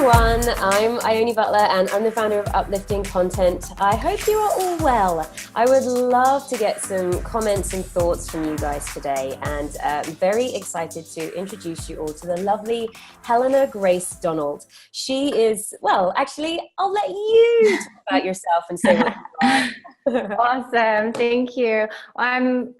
everyone, I'm Ione Butler and I'm the founder of Uplifting Content. I hope you are all well. I would love to get some comments and thoughts from you guys today, and I'm very excited to introduce you all to the lovely Helena Grace Donald. She is, well, actually, I'll let you talk about yourself and say what you are. Awesome, thank you. I'm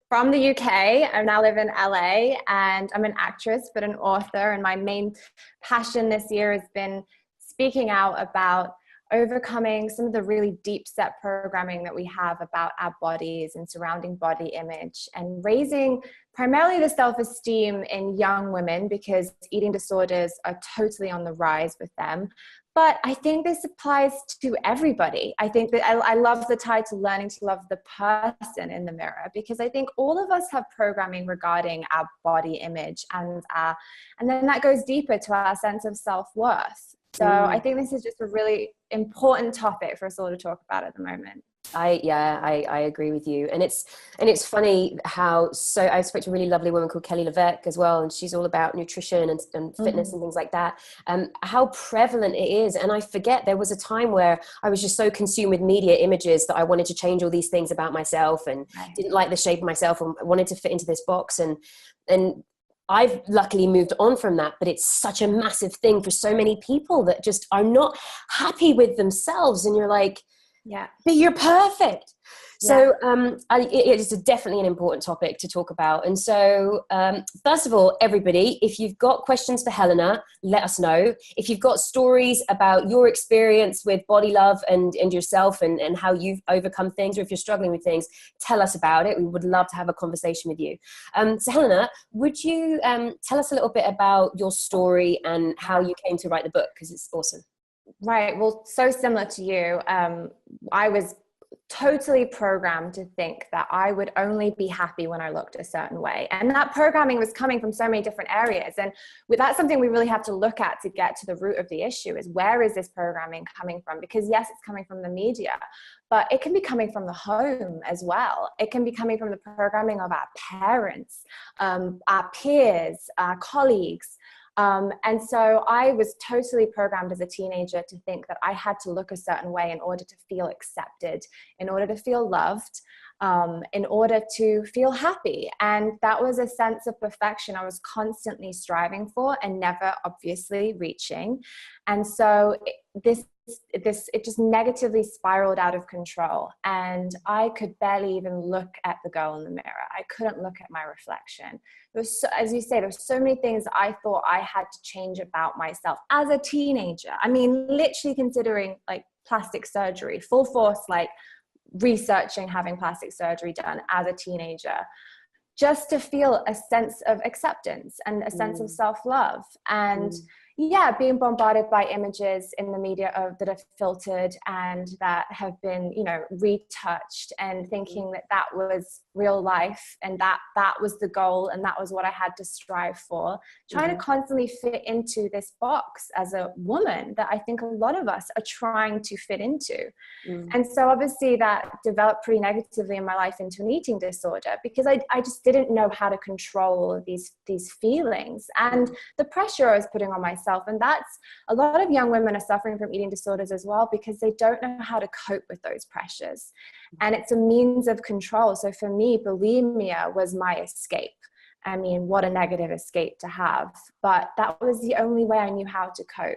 from the UK. I now live in LA, and I'm an actress, but an author. And my main passion this year has been speaking out about overcoming some of the really deep set programming that we have about our bodies and surrounding body image, and raising primarily the self-esteem in young women, because eating disorders are totally on the rise with them. But I think this applies to everybody. I think that I love the title, Learning to Love the Person in the Mirror, because I think all of us have programming regarding our body image, and then that goes deeper to our sense of self-worth. So I think this is just a really important topic for us all to talk about at the moment. I agree with you, and it's funny how, so I spoke to a really lovely woman called Kelly Levesque as well, and she's all about nutrition and fitness and things like that, how prevalent it is. And I forget, there was a time where I was just so consumed with media images that I wanted to change all these things about myself, and didn't like the shape of myself, and wanted to fit into this box, and I've luckily moved on from that, but it's such a massive thing for so many people that just are not happy with themselves, and you're like, yeah, but you're perfect. So it is definitely an important topic to talk about. And so first of all, everybody, if you've got questions for Helena, let us know. If you've got stories about your experience with body love and yourself and how you've overcome things, or if you're struggling with things, tell us about it. We would love to have a conversation with you. So Helena, would you tell us a little bit about your story and how you came to write the book? Because it's awesome. Right. Well, so similar to you, I was totally programmed to think that I would only be happy when I looked a certain way. And that programming was coming from so many different areas. And that's something we really have to look at to get to the root of the issue, is where is this programming coming from? Because yes, it's coming from the media, but it can be coming from the home as well. It can be coming from the programming of our parents, our peers, our colleagues. And so I was totally programmed as a teenager to think that I had to look a certain way in order to feel accepted, in order to feel loved, in order to feel happy. And that was a sense of perfection I was constantly striving for and never obviously reaching. And so it just negatively spiraled out of control, and I could barely even look at the girl in the mirror. I couldn't look at my reflection. There was, as you say, there's so many things I thought I had to change about myself as a teenager. I mean, literally considering like plastic surgery, full force, like researching having plastic surgery done as a teenager, just to feel a sense of acceptance and a sense of self-love. And being bombarded by images in the media that are filtered and that have been, retouched, and thinking that was real life, and that was the goal, and that was what I had to strive for, trying to constantly fit into this box as a woman that I think a lot of us are trying to fit into. And so obviously that developed pretty negatively in my life into an eating disorder, because I just didn't know how to control all of these feelings and the pressure I was putting on myself. And that's, a lot of young women are suffering from eating disorders as well, because they don't know how to cope with those pressures. And it's a means of control. So for me, bulimia was my escape. I mean, what a negative escape to have, but that was the only way I knew how to cope.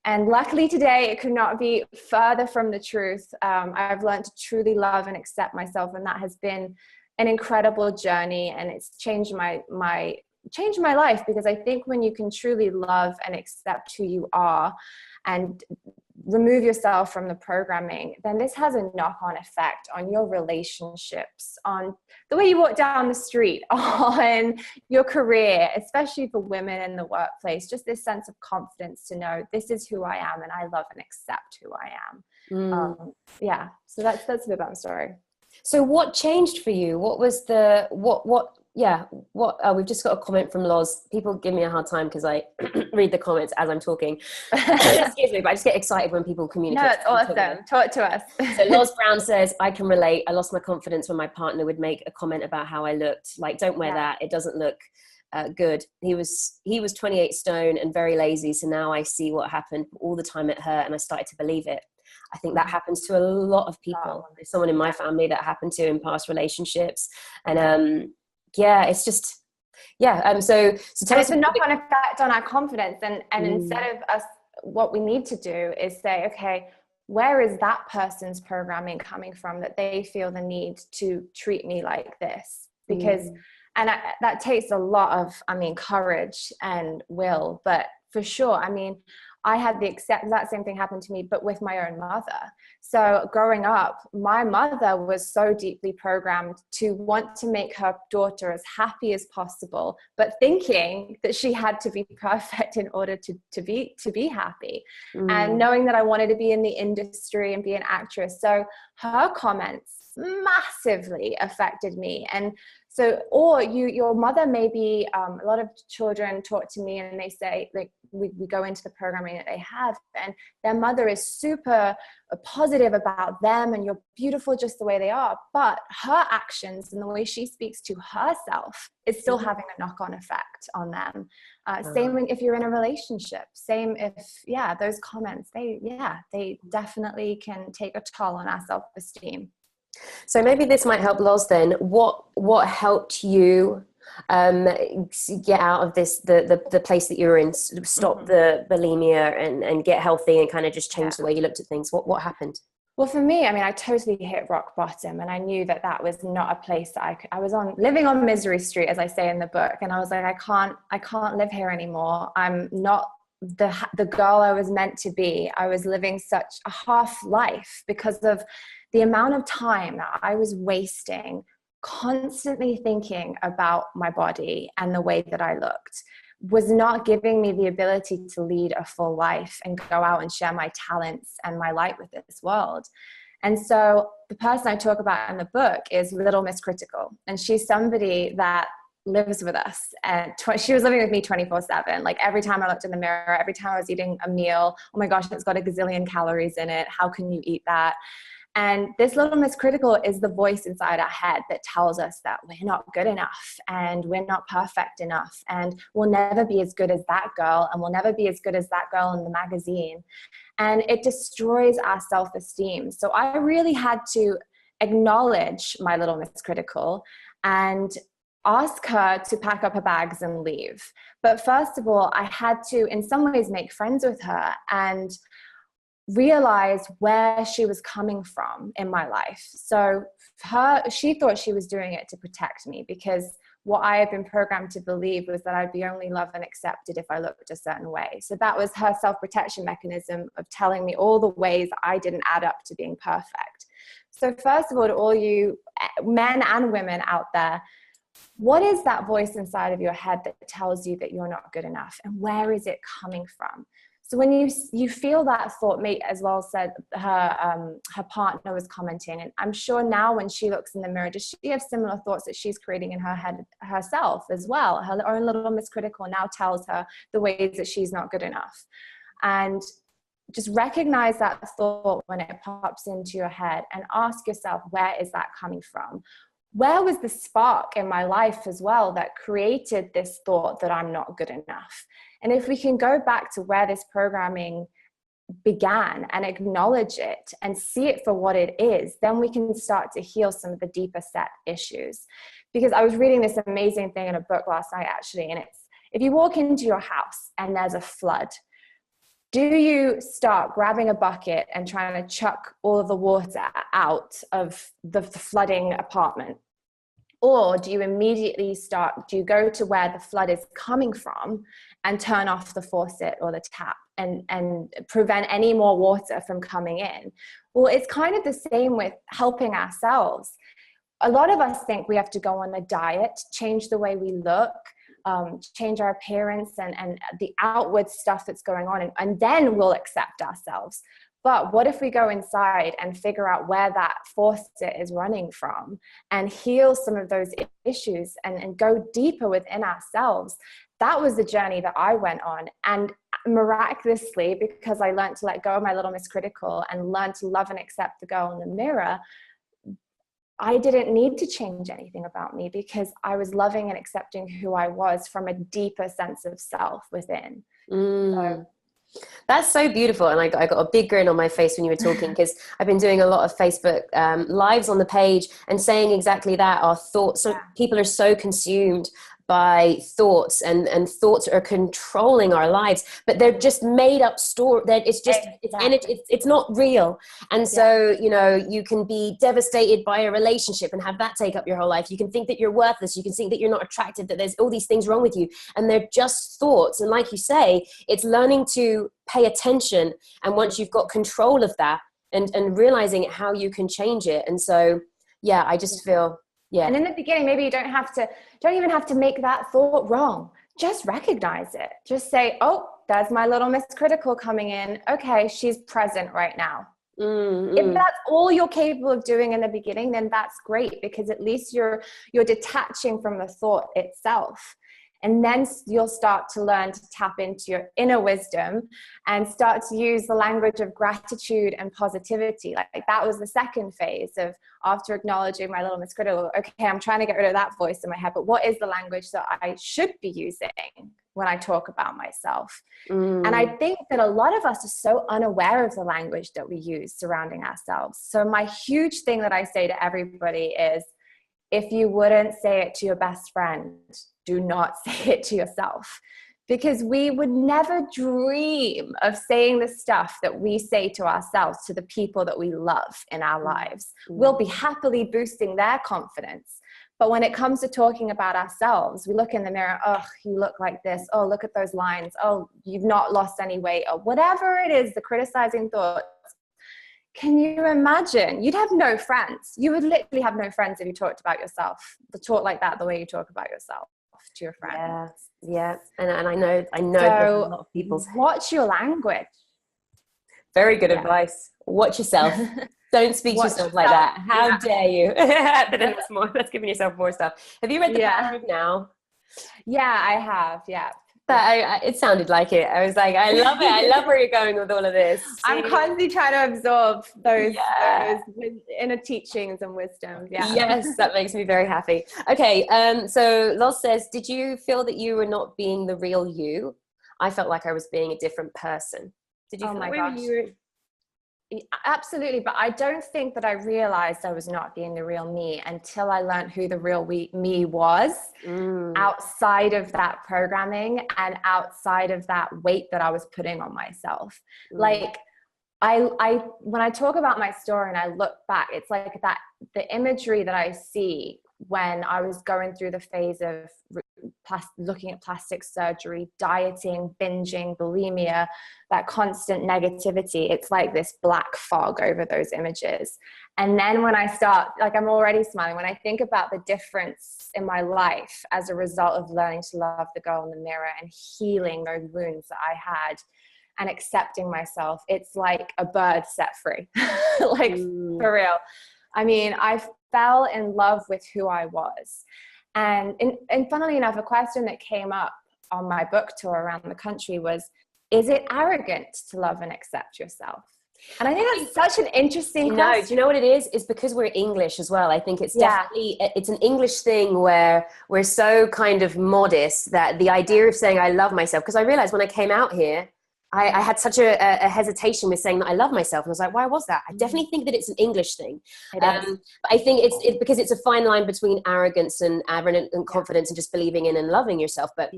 And luckily today, it could not be further from the truth. I've learned to truly love and accept myself, and that has been an incredible journey, and it's changed my life, because I think when you can truly love and accept who you are and remove yourself from the programming, then this has a knock-on effect on your relationships, on the way you walk down the street, on your career, especially for women in the workplace. Just this sense of confidence to know this is who I am, and I love and accept who I am. So that's a bit about my story. So what changed for you? What was what yeah, what we've just got a comment from Loz. People give me a hard time because I read the comments as I'm talking. Excuse me, but I just get excited when people communicate. No, it's awesome. Talk to us. So Loz Brown says, I can relate. I lost my confidence when my partner would make a comment about how I looked. Like, don't wear that. It doesn't look good. He was 28 stone and very lazy. So now I see what happened all the time. It hurt, and I started to believe it. I think that happens to a lot of people. There's someone in my family that happened to in past relationships. And yeah, it's just, yeah. So tell us. It's a knock-on effect on our confidence. And instead of us, what we need to do is say, okay, where is that person's programming coming from that they feel the need to treat me like this? Because, and that takes a lot of, courage and will, but for sure, I had the exact same thing happen to me, but with my own mother. So growing up, my mother was so deeply programmed to want to make her daughter as happy as possible, but thinking that she had to be perfect in order to be happy. And knowing that I wanted to be in the industry and be an actress. So her comments massively affected me. And so, or your mother may be, a lot of children talk to me and they say, like, we go into the programming that they have, and their mother is super positive about them and you're beautiful just the way they are. But her actions and the way she speaks to herself is still having a knock-on effect on them. Same if you're in a relationship, same if, those comments, they definitely can take a toll on our self-esteem. So maybe this might help Loz then. What helped you get out of this, the place that you were in, stop the bulimia and get healthy and kind of just change the way you looked at things? What happened? Well, for me, I totally hit rock bottom, and I knew that was not a place that I was living on Misery Street, as I say in the book. And I was like, I can't live here anymore. I'm not the girl I was meant to be. I was living such a half life because of the amount of time that I was wasting constantly thinking about my body and the way that I looked was not giving me the ability to lead a full life and go out and share my talents and my light with this world. And so the person I talk about in the book is Little Miss Critical. And she's somebody that lives with us, and she was living with me 24/7. Like, every time I looked in the mirror, every time I was eating a meal, oh my gosh, it's got a gazillion calories in it. How can you eat that? And this Little Miss Critical is the voice inside our head that tells us that we're not good enough and we're not perfect enough and we'll never be as good as that girl and we'll never be as good as that girl in the magazine. And it destroys our self-esteem. So I really had to acknowledge my Little Miss Critical and ask her to pack up her bags and leave. But first of all, I had to, in some ways, make friends with her and realize where she was coming from in my life. So she thought she was doing it to protect me, because what I had been programmed to believe was that I'd be only loved and accepted if I looked a certain way. So that was her self-protection mechanism of telling me all the ways I didn't add up to being perfect. So first of all, to all you men and women out there, what is that voice inside of your head that tells you that you're not good enough? And where is it coming from? So when you feel that thought, as well said, her partner was commenting, and I'm sure now when she looks in the mirror, does she have similar thoughts that she's creating in her head herself as well? Her own Little Miss Critical now tells her the ways that she's not good enough. And just recognize that thought when it pops into your head and ask yourself, where is that coming from? Where was the spark in my life as well that created this thought that I'm not good enough? And if we can go back to where this programming began and acknowledge it and see it for what it is, then we can start to heal some of the deeper set issues. Because I was reading this amazing thing in a book last night, actually, and it's, if you walk into your house and there's a flood, do you start grabbing a bucket and trying to chuck all of the water out of the flooding apartment? Or do you immediately do you go to where the flood is coming from and turn off the faucet or the tap and prevent any more water from coming in? Well, it's kind of the same with helping ourselves. A lot of us think we have to go on a diet, change the way we look, change our appearance and the outward stuff that's going on, and then we'll accept ourselves. But what if we go inside and figure out where that faucet is running from and heal some of those issues and go deeper within ourselves? That was the journey that I went on. And miraculously, because I learned to let go of my little Miss Critical and learn to love and accept the girl in the mirror, I didn't need to change anything about me because I was loving and accepting who I was from a deeper sense of self within. So, that's so beautiful. And I got a big grin on my face when you were talking, because I've been doing a lot of Facebook lives on the page and saying exactly that. Our thoughts, so people are so consumed by thoughts, and thoughts are controlling our lives, but they're just made up story. That it's just it's not real. And so you can be devastated by a relationship and have that take up your whole life. You can think that you're worthless, you can think that you're not attractive, that there's all these things wrong with you, and they're just thoughts. And like you say, it's learning to pay attention, and once you've got control of that, and realizing how you can change it. And so I just feel and in the beginning, maybe you don't even have to make that thought wrong. Just recognize it. Just say, oh, there's my little Miss Critical coming in. Okay, she's present right now. If that's all you're capable of doing in the beginning, then that's great, because at least you're detaching from the thought itself. And then you'll start to learn to tap into your inner wisdom and start to use the language of gratitude and positivity. Like that was the second phase of, after acknowledging my little Miss Critical, okay, I'm trying to get rid of that voice in my head, but what is the language that I should be using when I talk about myself? And I think that a lot of us are so unaware of the language that we use surrounding ourselves. So my huge thing that I say to everybody is, if you wouldn't say it to your best friend, do not say it to yourself, because we would never dream of saying the stuff that we say to ourselves to the people that we love in our lives. We'll be happily boosting their confidence. But when it comes to talking about ourselves, we look in the mirror, oh, you look like this. Oh, look at those lines. Oh, you've not lost any weight, or whatever it is, the criticizing thoughts. Can you imagine? You'd have no friends. You would literally have no friends if you talked about yourself, talk like that, the way you talk about yourself to your friends. Yeah. And I know So a lot of people's. Watch your language. Very good advice. Watch yourself. Don't speak to yourself like that. How dare you? But then that's giving yourself more stuff. Have you read The Power of Now? Yeah, I have. Yeah. It sounded like it. I was like, I love it. I love where you're going with all of this. I'm constantly trying to absorb those inner teachings and wisdom. Yeah. Yes, that makes me very happy. Okay, so Los says, did you feel that you were not being the real you? I felt like I was being a different person. Did you feel like you were? Absolutely, but I don't think that I realized I was not being the real me until I learned who the real me was outside of that programming and outside of that weight that I was putting on myself. Like I when I talk about my story and I look back, it's like that the imagery that I see when I was going through the phase of looking at plastic surgery, dieting, binging, bulimia, that constant negativity, it's like this black fog over those images. And then when I start, like I'm already smiling, when I think about the difference in my life as a result of learning to love the girl in the mirror and healing those wounds that I had and accepting myself, it's like a bird set free, like for real. I mean, I fell in love with who I was. And funnily enough, a question that came up on my book tour around the country was, is it arrogant to love and accept yourself? And I think that's such an interesting question. Do you know what it is? It's because we're English as well. I think it's definitely, it's an English thing where we're so kind of modest that the idea of saying I love myself, because I realized when I came out here, I had such a hesitation with saying that I love myself. And I was like, why was that? I definitely think that it's an English thing. But I think it's because it's a fine line between arrogance and confidence and just believing in and loving yourself. But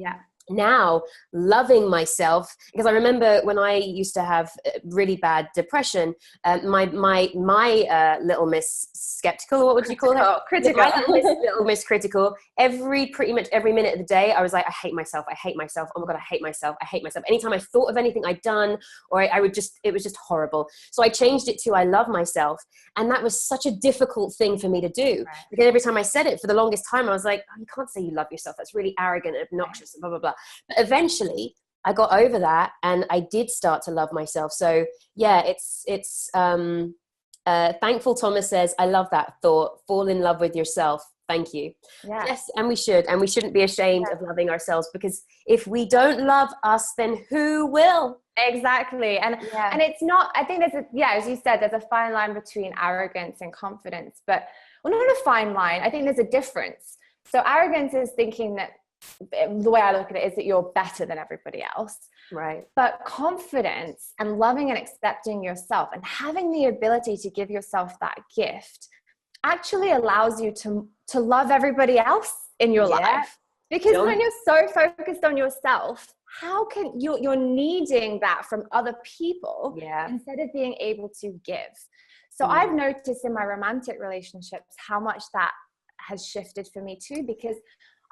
now loving myself, because I remember when I used to have really bad depression, my little Miss Skeptical, what would you call her? Critical. My little Miss Critical. Pretty much every minute of the day, I was like, I hate myself. I hate myself. Oh my God, I hate myself. I hate myself. Anytime I thought of anything I'd done, or it was just horrible. So I changed it to I love myself. And that was such a difficult thing for me to do. Right. Because every time I said it for the longest time, I was like, oh, you can't say you love yourself. That's really arrogant and obnoxious and blah, blah, blah. But eventually I got over that, and I did start to love myself. So yeah, it's thankful Thomas says, I love that thought. Fall in love with yourself. Thank you. Yeah. Yes, and we shouldn't be ashamed of loving ourselves, because if we don't love us, then who will? Exactly. And it's not, I think as you said, there's a fine line between arrogance and confidence, but not a fine line. I think there's a difference. So arrogance is thinking that, the way I look at it, is that you're better than everybody else. Right. But confidence and loving and accepting yourself and having the ability to give yourself that gift actually allows you to love everybody else in your life. Because when you're so focused on yourself, how can you're needing that from other people instead of being able to give? So I've noticed in my romantic relationships how much that has shifted for me too, because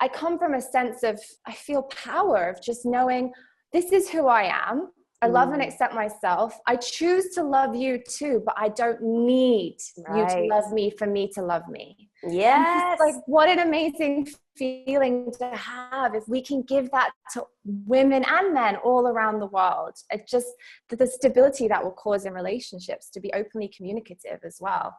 I come from a sense of, I feel power of just knowing this is who I am. I love and accept myself. I choose to love you too, but I don't need you to love me for me to love me. Yes. Like, what an amazing feeling to have if we can give that to women and men all around the world. It just, the stability that will cause in relationships, to be openly communicative as well.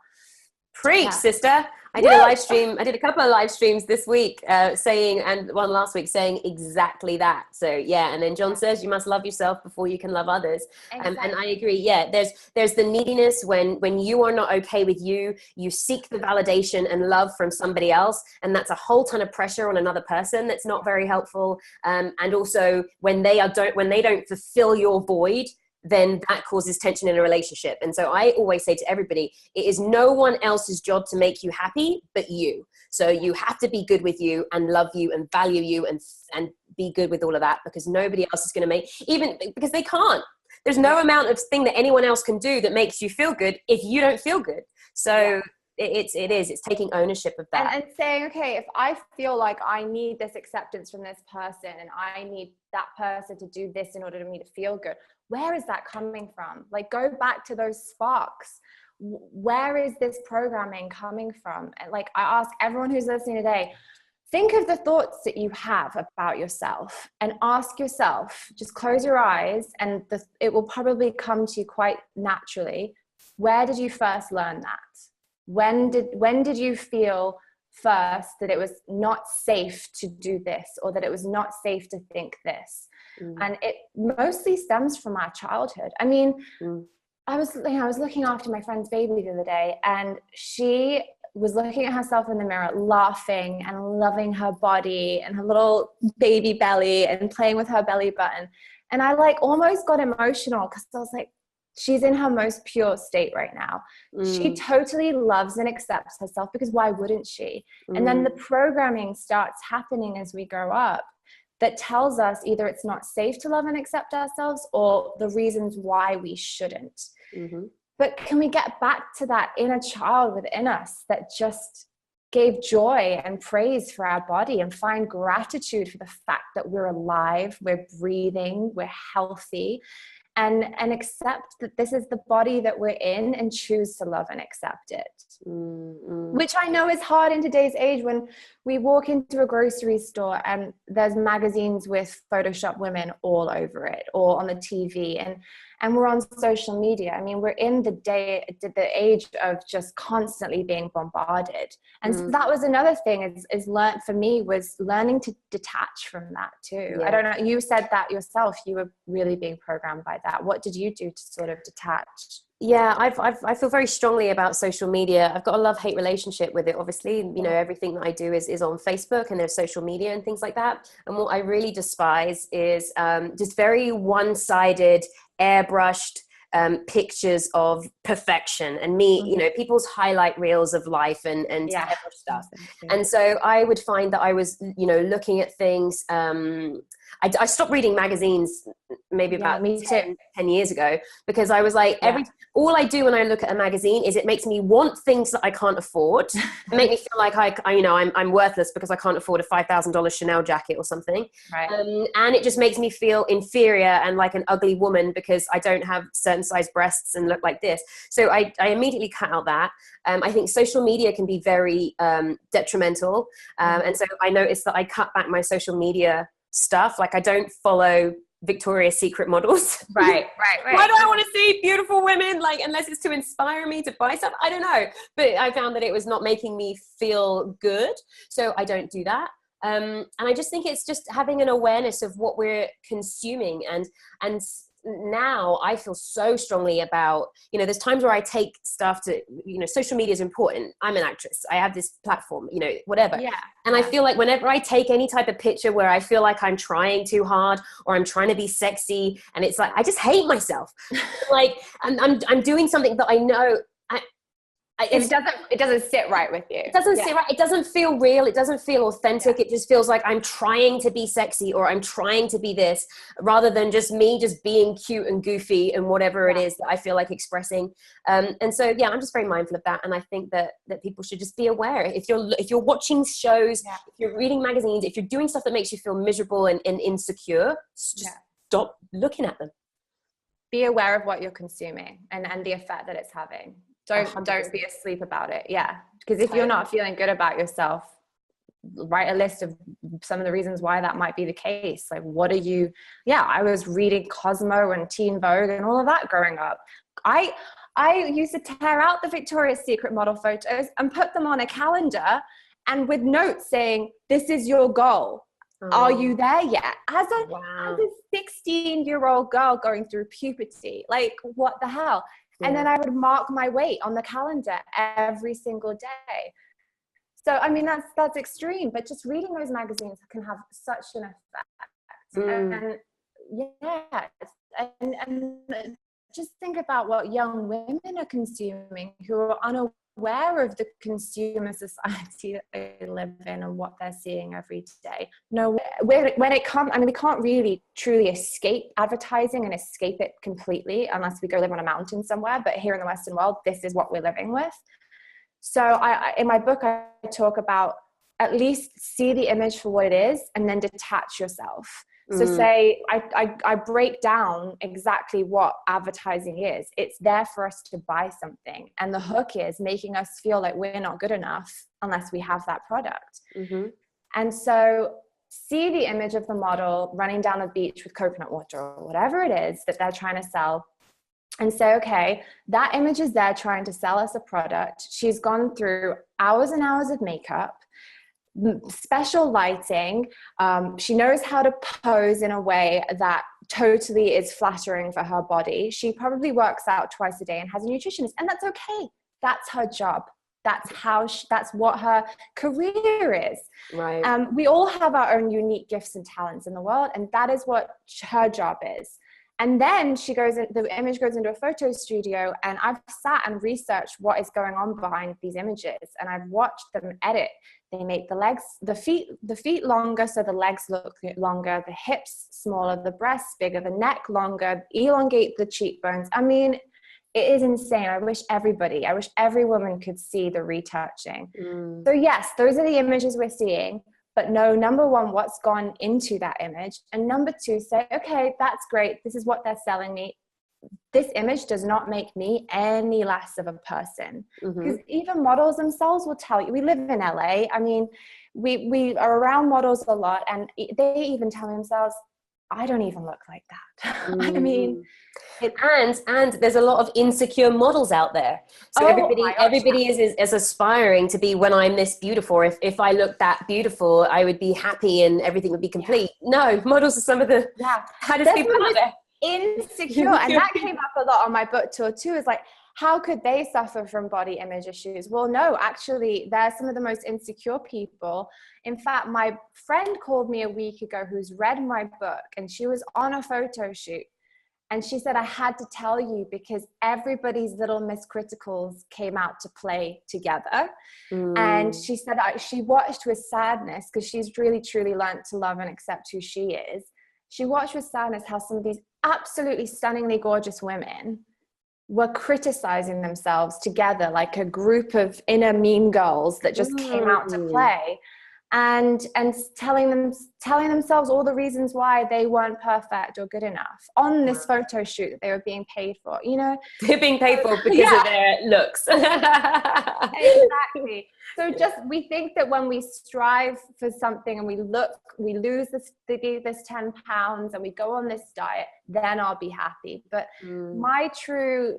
Preach, sister. I did a live stream. I did a couple of live streams this week saying, and one last week saying exactly that. So yeah. And then John says you must love yourself before you can love others. And I agree. Yeah. There's the neediness when you are not okay with you seek the validation and love from somebody else. And that's a whole ton of pressure on another person. That's not very helpful. And also when they don't fulfill your void, then that causes tension in a relationship. And so I always say to everybody, it is no one else's job to make you happy but you. So you have to be good with you and love you and value you and be good with all of that, because nobody else is going to make, even because they can't. There's no amount of thing that anyone else can do that makes you feel good if you don't feel good. So it's taking ownership of that. And saying, okay, if I feel like I need this acceptance from this person and I need that person to do this in order for me to feel good, where is that coming from? Like, go back to those sparks. Where is this programming coming from? And like, I ask everyone who's listening today, think of the thoughts that you have about yourself and ask yourself, just close your eyes and it will probably come to you quite naturally. Where did you first learn that? When did you feel first that it was not safe to do this, or that it was not safe to think this? And it mostly stems from our childhood. I mean, I was looking after my friend's baby the other day, and she was looking at herself in the mirror, laughing and loving her body and her little baby belly and playing with her belly button. And I like almost got emotional, because I was like, she's in her most pure state right now. She totally loves and accepts herself, because why wouldn't she? And then the programming starts happening as we grow up that tells us either it's not safe to love and accept ourselves, or the reasons why we shouldn't. But can we get back to that inner child within us that just gave joy and praise for our body, and find gratitude for the fact that we're alive, we're breathing, we're healthy, and accept that this is the body that we're in, and choose to love and accept it. Which I know is hard in today's age, when we walk into a grocery store and there's magazines with Photoshop women all over it, or on the TV, and we're on social media. I mean, we're in the age of just constantly being bombarded. And so that was another thing is learned for me, was learning to detach from that too. I don't know, you said that yourself, you were really being programmed by that. What did you do to sort of detach? Yeah, I feel very strongly about social media. I've got a love-hate relationship with it. Obviously, everything that I do is on Facebook, and there's social media and things like that. And what I really despise is just very one-sided, airbrushed pictures of perfection, and me, people's highlight reels of life and airbrush stuff. And so I would find that I was, looking at things. I stopped reading magazines maybe about 10 years ago, because I was like, all I do when I look at a magazine is it makes me want things that I can't afford. It make me feel like I'm worthless because I can't afford a $5,000 Chanel jacket or something. Right. And it just makes me feel inferior and like an ugly woman because I don't have certain size breasts and look like this. So I immediately cut out that. I think social media can be very detrimental. And so I noticed that I cut back my social media stuff. Like, I don't follow Victoria's Secret models. Right. Why do I want to see beautiful women? Like, unless it's to inspire me to buy stuff, I don't know. But I found that it was not making me feel good. So I don't do that. And I just think it's just having an awareness of what we're consuming. And now I feel so strongly about, you know, there's times where I take stuff to, you know, social media is important. I'm an actress. I have this platform, you know, whatever. Yeah. And I feel like whenever I take any type of picture where I feel like I'm trying too hard or I'm trying to be sexy, and it's like, I just hate myself. Like I'm doing something that I know it doesn't sit right with you. It doesn't sit right. It doesn't feel real. It doesn't feel authentic. It just feels like I'm trying to be sexy or I'm trying to be this, rather than just me just being cute and goofy and whatever it is that I feel like expressing. And so, yeah, I'm just very mindful of that. And I think that people should just be aware. If you're watching shows, if you're reading magazines, if you're doing stuff that makes you feel miserable and insecure, just stop looking at them. Be aware of what you're consuming and the effect that it's having. Don't be asleep about it. Yeah. Because if you're not feeling good about yourself, write a list of some of the reasons why that might be the case. Like, what are you? Yeah. I was reading Cosmo and Teen Vogue and all of that growing up. I used to tear out the Victoria's Secret model photos and put them on a calendar and with notes saying, this is your goal. Are you there yet? As a 16-year-old girl going through puberty, like, what the hell? And then I would mark my weight on the calendar every single day. So, I mean, that's extreme, but just reading those magazines can have such an effect. And just think about what young women are consuming who are unaware of the consumer society that they live in and what they're seeing every day. No, when it comes, I mean, we can't really truly escape advertising and escape it completely unless we go live on a mountain somewhere. But here in the Western world, this is what we're living with. So in my book, I talk about at least see the image for what it is and then detach yourself. So say I break down exactly what advertising is. It's there for us to buy something. And the hook is making us feel like we're not good enough unless we have that product. And so see the image of the model running down a beach with coconut water or whatever it is that they're trying to sell, and say, okay, that image is there trying to sell us a product. She's gone through hours and hours of makeup, special lighting. She knows how to pose in a way that totally is flattering for her body. She probably works out twice a day and has a nutritionist, and that's okay. That's her job. That's what her career is. Right. We all have our own unique gifts and talents in the world, and that is what her job is. And then the image goes into a photo studio, and I've sat and researched what is going on behind these images, and I've watched them edit. They make the feet longer, so the legs look longer, the hips smaller, the breasts bigger, the neck longer, elongate the cheekbones. I mean, it is insane. I wish every woman could see the retouching. So yes, those are the images we're seeing. But no, number one, what's gone into that image? And number two, say, okay, that's great. This is what they're selling me. This image does not make me any less of a person. Because even models themselves will tell you, we live in LA. I mean, we are around models a lot, and they even tell themselves, I don't even look like that. I mean, and there's a lot of insecure models out there. So everybody is aspiring to be, when I'm this beautiful, if I look that beautiful, I would be happy and everything would be complete. No, models are some of the hardest people out there. Insecure. And that came up a lot on my book tour too, is like, how could they suffer from body image issues? Well, no, actually, they're some of the most insecure people. In fact, my friend called me a week ago who's read my book, and she was on a photo shoot. And she said, I had to tell you because everybody's little Miss Criticals came out to play together. And she said she watched with sadness, because she's really, truly learned to love and accept who she is. She watched with sadness how some of these absolutely stunningly gorgeous women were criticizing themselves together, like a group of inner mean girls that just came out to play, and telling telling themselves all the reasons why they weren't perfect or good enough on this photo shoot that they were being paid for, you know. They're being paid for because of their looks. Exactly. So just, we think that when we strive for something and we lose this 10 pounds and we go on this diet, then I'll be happy. But my true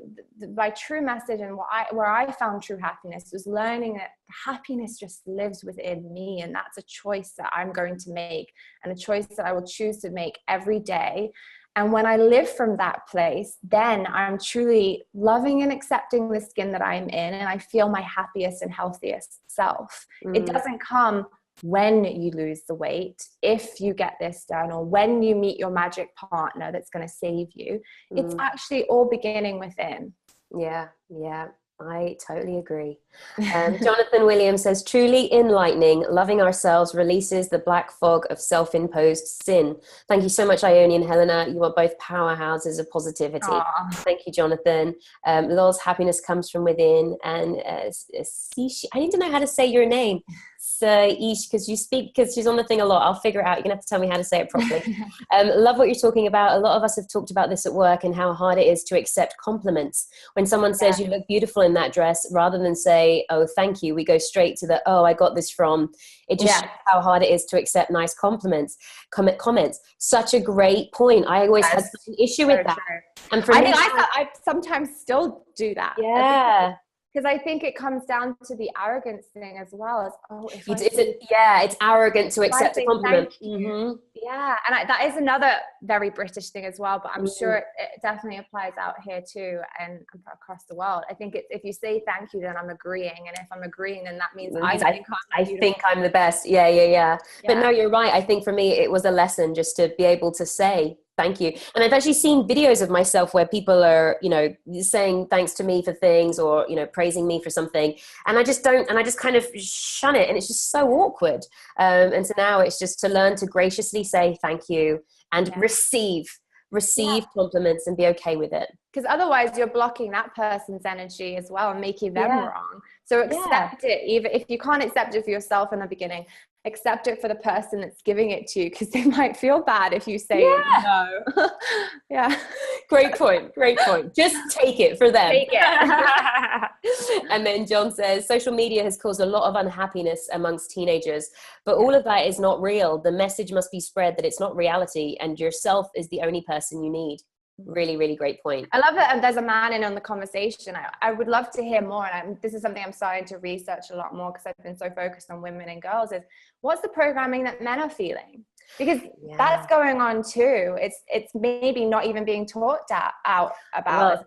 message, and where I found true happiness, was learning that happiness just lives within me. And that's a choice that I'm going to make, and a choice that I will choose to make every day. And when I live from that place, then I'm truly loving and accepting the skin that I'm in, and I feel my happiest and healthiest self. It doesn't come when you lose the weight, if you get this done, or when you meet your magic partner that's going to save you. It's actually all beginning within. Yeah, I totally agree. Jonathan Williams says, truly enlightening. Loving ourselves releases the black fog of self-imposed sin. Thank you so much, Ione and Helena. You are both powerhouses of positivity. Aww. Thank you, Jonathan. Lol's happiness comes from within. And I need to know how to say your name. Ish, because she's on the thing a lot. I'll figure it out. You're gonna have to tell me how to say it properly. Love what you're talking about. A lot of us have talked about this at work, and how hard it is to accept compliments. When someone says you look beautiful in that dress, rather than say, oh, thank you, we go straight to the, oh, I got this from. It just shows how hard it is to accept nice comments. Such a great point. I always had such an issue with that. True. And for me, I sometimes still do that. Yeah. Because I think it comes down to the arrogance thing as well. As, it's arrogant to accept a compliment. Yeah, and that is another very British thing as well. But I'm sure it definitely applies out here too, and across the world. I think it's, if you say thank you, then I'm agreeing, and if I'm agreeing, then that means I think I'm the best. Yeah. But no, you're right. I think for me, it was a lesson just to be able to say thank you. And I've actually seen videos of myself where people are, saying thanks to me for things, or, praising me for something. And I just kind of shun it. And it's just so awkward. And so now it's just to learn to graciously say thank you and receive compliments and be okay with it. Because otherwise you're blocking that person's energy as well and making them wrong. So accept it, even if you can't accept it for yourself in the beginning. Accept it for the person that's giving it to you, because they might feel bad if you say no. Great point. Just take it for them. Take it. And then John says, social media has caused a lot of unhappiness amongst teenagers, but all of that is not real. The message must be spread that it's not reality, and yourself is the only person you need. Really, really great point. I love it. And there's a man in on the conversation. I would love to hear more. And this is something I'm starting to research a lot more, because I've been so focused on women and girls, is what's the programming that men are feeling? Because that's going on too. It's maybe not even being talked out about. Well,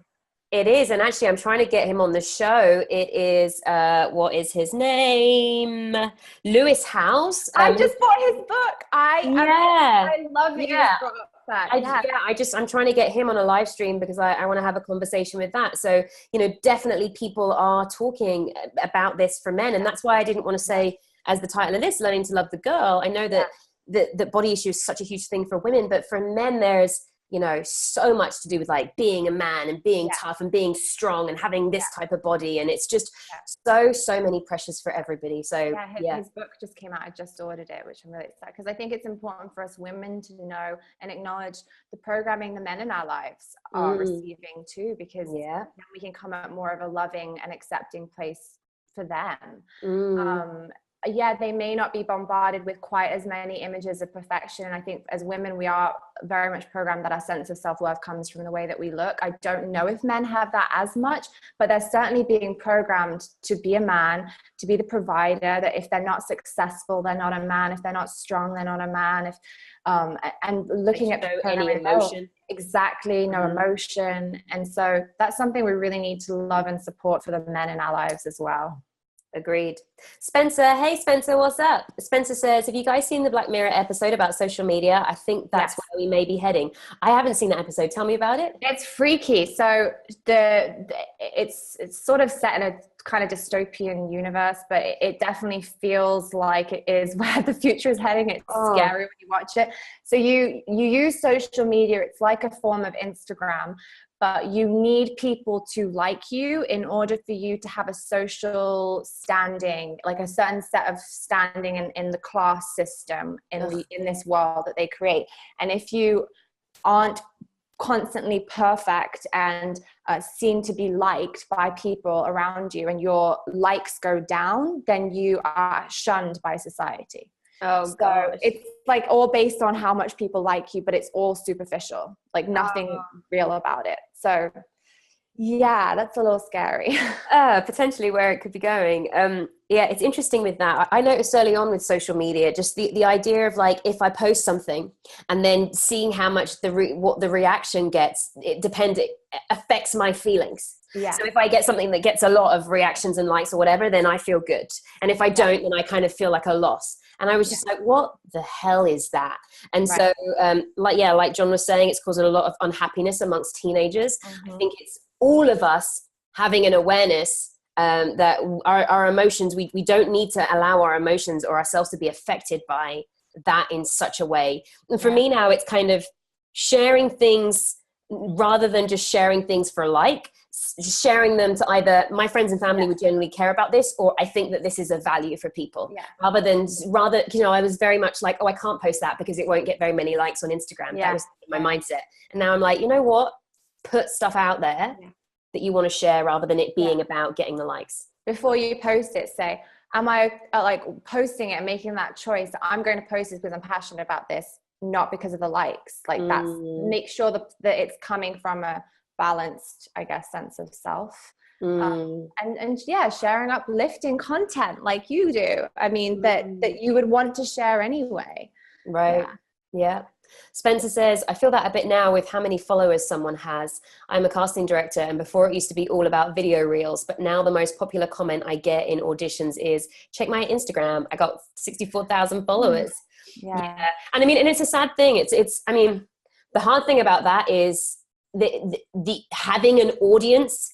it is. And actually, I'm trying to get him on the show. It is, what is his name? Lewis House. I just bought his book. I love that you brought up that. I'm trying to get him on a live stream, because I want to have a conversation with that. So, definitely people are talking about this for men. And that's why I didn't want to say, as the title of this, Learning to Love the Girl. I know that the body issue is such a huge thing for women, but for men, there's, so much to do with like being a man and being tough and being strong and having this type of body. And it's just so many pressures for everybody. So his book just came out. I just ordered it, which I'm really excited, because I think it's important for us women to know and acknowledge the programming the men in our lives are receiving too, because then we can come at more of a loving and accepting place for them. They may not be bombarded with quite as many images of perfection. And I think as women, we are very much programmed that our sense of self-worth comes from the way that we look. I don't know if men have that as much, but they're certainly being programmed to be a man, to be the provider, that if they're not successful, they're not a man. If they're not strong, they're not a man. And looking at any emotion. Exactly, no emotion. And so that's something we really need to love and support for the men in our lives as well. Agreed. Spencer, hey Spencer, what's up? Spencer says, have you guys seen the Black Mirror episode about social media? I think that's where we may be heading. I haven't seen that episode. Tell me about it. It's freaky. So it's sort of set in a kind of dystopian universe, but it definitely feels like it is where the future is heading. It's scary when you watch it. So you use social media. It's like a form of Instagram, but you need people to like you in order for you to have a social standing, like a certain set of standing in the class system in this world that they create. And if you aren't constantly perfect and seen to be liked by people around you, and your likes go down, then you are shunned by society. So it's like all based on how much people like you, but it's all superficial, like nothing real about it. So yeah, that's a little scary. Potentially where it could be going. Yeah, it's interesting with that. I noticed early on with social media, just the idea of like, if I post something and then seeing how much what the reaction gets, it affects my feelings. Yeah. So if I get something that gets a lot of reactions and likes or whatever, then I feel good. And if I don't, then I kind of feel like a loss. And I was just like, what the hell is that? And so, like John was saying, it's causing a lot of unhappiness amongst teenagers. I think it's all of us having an awareness that our emotions, we don't need to allow our emotions or ourselves to be affected by that in such a way. And for me now, it's kind of sharing things rather than just sharing things for sharing them to either my friends and family would generally care about this, or I think that this is a value for people, rather, I was very much like, I can't post that because it won't get very many likes on Instagram. That was my mindset. And now I'm like, you know what? Put stuff out there that you want to share rather than it being about getting the likes. Before you post it, say, am I like posting it and making that choice? I'm going to post this because I'm passionate about this, not because of the likes. Like that's, make sure that it's coming from a balanced, I guess, sense of self. And sharing uplifting content like you do. I mean, that you would want to share anyway. Right. Yeah. Spencer says, I feel that a bit now with how many followers someone has. I'm a casting director, and before it used to be all about video reels, but now the most popular comment I get in auditions is, check my Instagram, I got 64,000 followers. And I mean, and it's a sad thing. It's I mean, the hard thing about that is the having an audience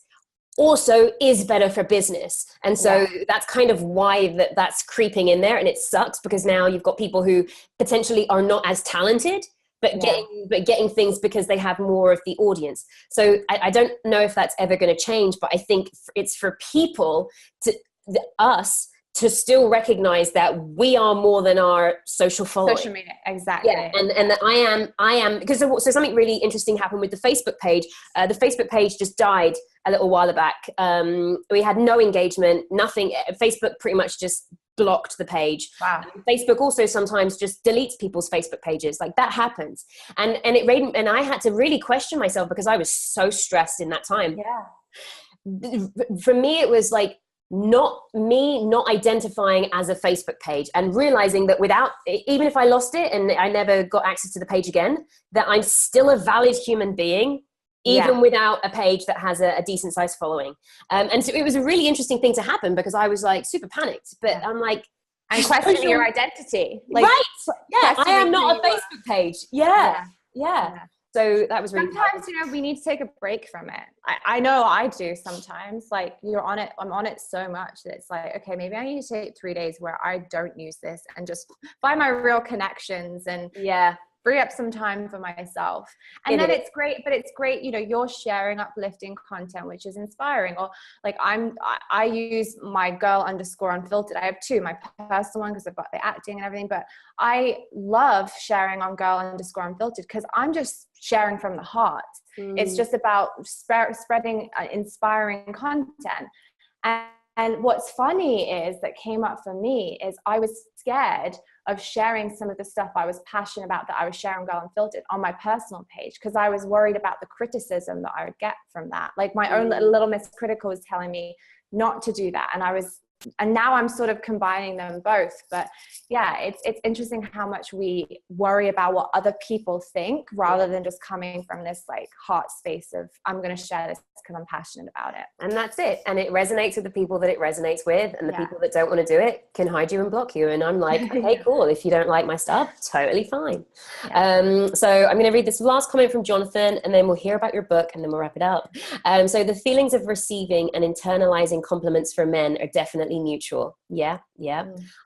also is better for business. And so that's kind of why that's creeping in there. And it sucks because now you've got people who potentially are not as talented, but getting things because they have more of the audience. So I don't know if that's ever going to change, but I think it's for people us to still recognize that we are more than our social following. Social media, exactly. Yeah, and that I am, because so something really interesting happened with the Facebook page. The Facebook page just died a little while back. We had no engagement, nothing. Facebook pretty much just blocked the page. Wow. Facebook also sometimes just deletes people's Facebook pages. Like that happens. And I had to really question myself because I was so stressed in that time. Yeah. For me, it was like, not identifying as a Facebook page and realizing that even if I lost it and I never got access to the page again, that I'm still a valid human being, even without a page that has a decent sized following. And so it was a really interesting thing to happen because I was like super panicked, but I'm like, and questioning your identity. Like, right. Yeah. I am not a Facebook page. Yeah. So that was really sometimes we need to take a break from it. I know I do sometimes. Like I'm on it so much that it's like, okay, maybe I need to take 3 days where I don't use this and just find my real connections and free up some time for myself. And then it's great, but it's great, you're sharing uplifting content, which is inspiring. Or like I use my Girl _Unfiltered. I have two, my personal one because I've got the acting and everything, but I love sharing on Girl _Unfiltered because I'm just sharing from the heart. It's just about spreading inspiring content. And what's funny is that came up for me is I was scared of sharing some of the stuff I was passionate about that I was sharing Girl Unfiltered on my personal page because I was worried about the criticism that I would get from that. Like my own little Miss Critical was telling me not to do that. And now I'm sort of combining them both. But yeah, it's interesting how much we worry about what other people think rather than just coming from this like heart space of I'm going to share this because I'm passionate about it. And that's it. And it resonates with the people that it resonates with, and the people that don't want to do it can hide you and block you. And I'm like, okay, cool. If you don't like my stuff, totally fine. So I'm going to read this last comment from Jonathan, and then we'll hear about your book, and then we'll wrap it up. So the feelings of receiving and internalizing compliments from men are definitely mutual. I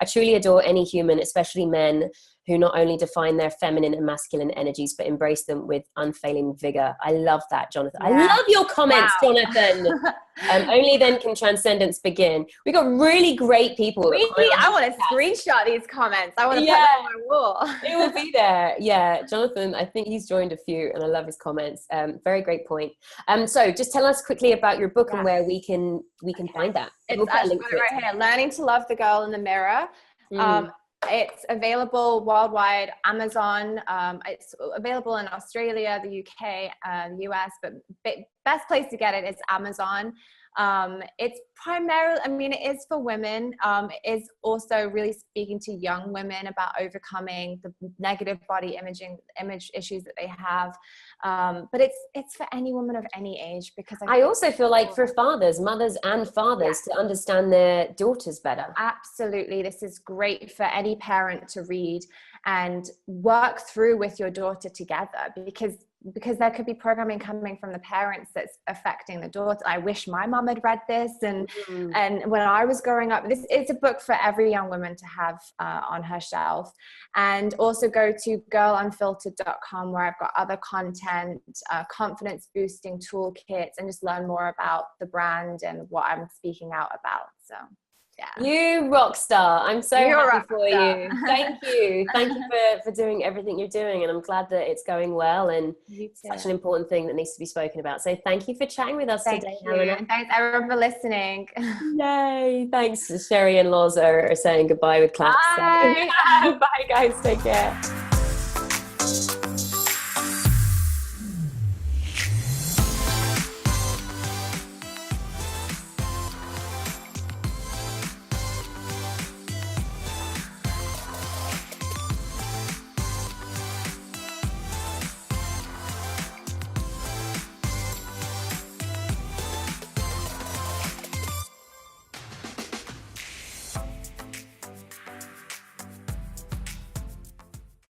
truly adore any human, especially men, who not only define their feminine and masculine energies, but embrace them with unfailing vigor. I love that, Jonathan. Yeah. I love your comments, Wow. Jonathan. Only then can transcendence begin. We got really great people. I want to screenshot these comments. I want to put them on my wall. It will be there. Yeah, Jonathan, I think he's joined a few, and I love his comments. Very great point. So just tell us quickly about your book and where we can find that. It's actually got it right here. Learning to Love the Girl in the Mirror. It's available worldwide, Amazon. It's available in Australia, the UK, the US, but best place to get it is Amazon. It's primarily, I mean, it is for women. It is also really speaking to young women about overcoming the negative body image issues that they have. But it's for any woman of any age, because I also feel like for mothers and fathers to understand their daughters better. Absolutely. This is great for any parent to read and work through with your daughter together, because there could be programming coming from the parents that's affecting the daughter. I wish my mom had read this. And when I was growing up, it's a book for every young woman to have on her shelf. And also go to girlunfiltered.com, where I've got other content, confidence boosting toolkits, and just learn more about the brand and what I'm speaking out about. So yeah. You rock star. I'm so happy for you. Thank you. Thank you for doing everything you're doing. And I'm glad that it's going well, and such an important thing that needs to be spoken about. So thank you for chatting with us today, Helena. And thanks everyone for listening. Yay. Thanks. Sherry and Loz are saying goodbye with claps. Bye. Bye guys. Take care.